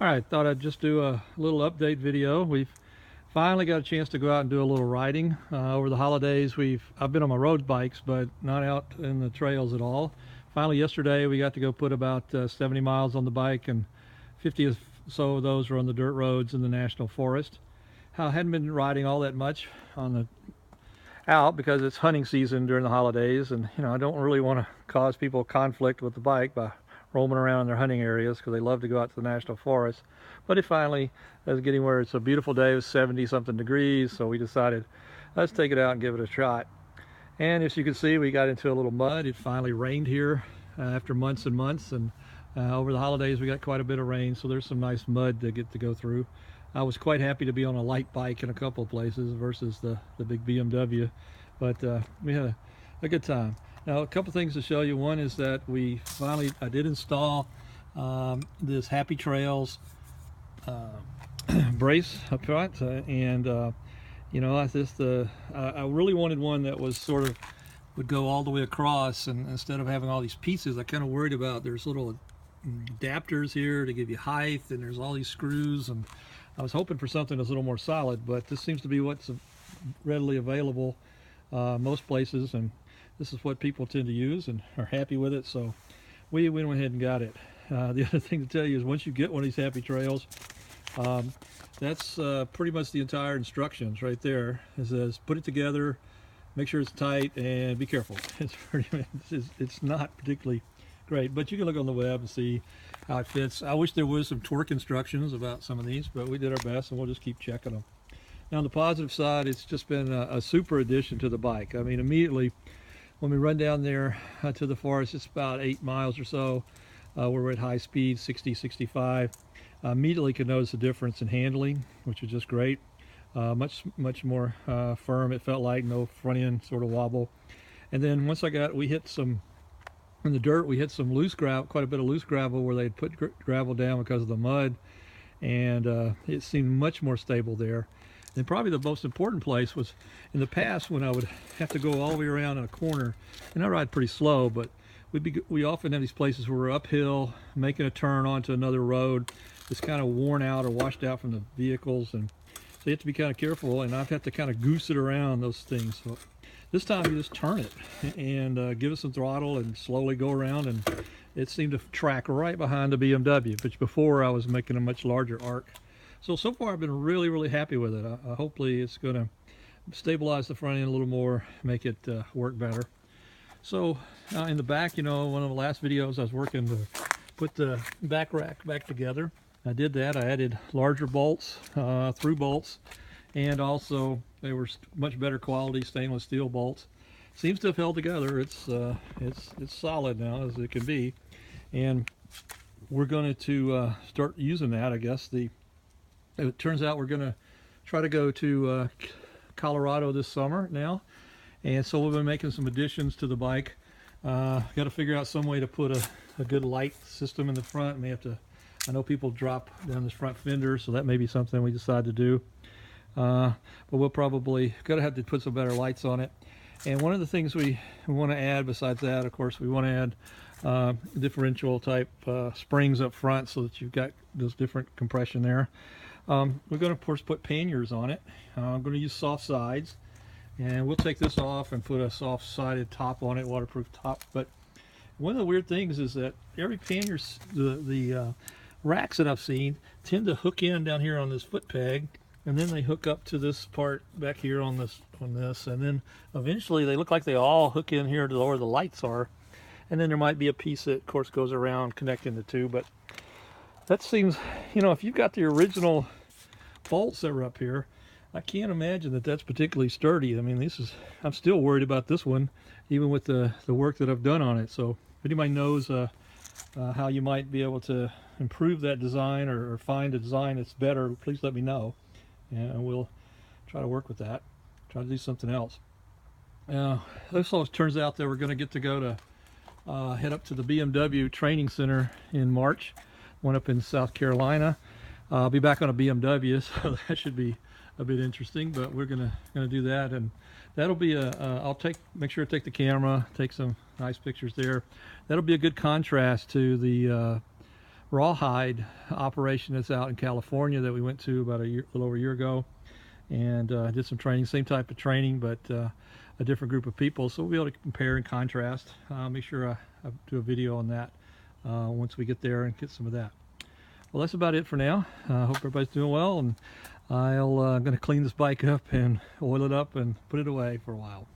All right, thought I'd just do a little update video. We've finally got a chance to go out and do a little riding over the holidays. I've been on my road bikes, but not out in the trails at all. Finally, yesterday we got to go put about 70 miles on the bike, and 50 or so of those were on the dirt roads in the national forest. I hadn't been riding all that much on the out because it's hunting season during the holidays, and I don't really want to cause people conflict with the bike by roaming around in their hunting areas because they love to go out to the national forest. But it finally is getting where it's a beautiful day. It was 70 something degrees, so we decided let's take it out and give it a shot. And as you can see, we got into a little mud. It finally rained here after months and months, and over the holidays we got quite a bit of rain, so there's some nice mud to get to go through. I was quite happy to be on a light bike in a couple of places versus the big BMW, but we had a good time. Now, a couple things to show you. One is that I did install this HappyTrails brace up front, and I really wanted one that was sort of would go all the way across, and instead of having all these pieces, I kind of worried about there's little adapters here to give you height, and there's all these screws, and I was hoping for something that's a little more solid, but this seems to be what's readily available most places, and this is what people tend to use and are happy with it, so we went ahead and got it. The other thing to tell you is once you get one of these HappyTrails, that's pretty much the entire instructions right there. It says put it together, make sure it's tight, and be careful. It's not particularly great, but you can look on the web and see how it fits. I wish there was some torque instructions about some of these, but we did our best, and we'll just keep checking them. Now, on the positive side, it's just been a super addition to the bike. I mean, immediately when we run down there to the forest, it's about 8 miles or so. We're at high speed, 60, 65. Immediately could notice a difference in handling, which is just great. Much more firm. It felt like no front end sort of wobble. And then once we hit some in the dirt, we hit some loose gravel, quite a bit of loose gravel where they'd put gravel down because of the mud, and it seemed much more stable there. And probably the most important place was in the past when I would have to go all the way around in a corner, and I ride pretty slow, but we often have these places where we're uphill, making a turn onto another road that's kind of worn out or washed out from the vehicles, and so you have to be kind of careful, and I've had to kind of goose it around those things. So this time you just turn it and give it some throttle and slowly go around, and it seemed to track right behind the BMW, which before I was making a much larger arc. So far I've been really happy with it. Hopefully it's going to stabilize the front end a little more, make it work better. So in the back, one of the last videos I was working to put the back rack back together. I did that. I added larger bolts, through bolts, and also they were much better quality stainless steel bolts. Seems to have held together. It's solid now as it can be, and we're going to start using that. I guess it turns out we're going to try to go to Colorado this summer now, and so we've been making some additions to the bike. Got to figure out some way to put a good light system in the front. May have to. I know people drop down this front fender, so that may be something we decide to do. But we'll probably have to put some better lights on it. And one of the things we want to add besides that, of course, we want to add differential type springs up front so that you've got those different compression there. We're going to, of course, put panniers on it. I'm going to use soft sides, and we'll take this off and put a soft sided top on it, waterproof top. But one of the weird things is that every pannier, the racks that I've seen tend to hook in down here on this foot peg, and then they hook up to this part back here on this, and then eventually they look like they all hook in here to where the lights are, and then there might be a piece that of course goes around connecting the two. But that seems, if you've got the original bolts that were up here, I can't imagine that that's particularly sturdy. I mean, I'm still worried about this one, even with the work that I've done on it. So if anybody knows how you might be able to improve that design or find a design that's better, please let me know, and we'll try to work with that, try to do something else. This all turns out that we're going to get to go to head up to the BMW training center in March, one up in South Carolina. I'll be back on a BMW, so that should be a bit interesting, but we're gonna do that, and that'll be I'll make sure to take the camera, take some nice pictures there. That'll be a good contrast to the rawhide operation that's out in California that we went to about a little over a year ago, and did some training, same type of training, but a different group of people. So we'll be able to compare and contrast. Make sure I do a video on that once we get there and get some of that. Well, that's about it for now. I hope everybody's doing well, and I'm going to clean this bike up and oil it up and put it away for a while.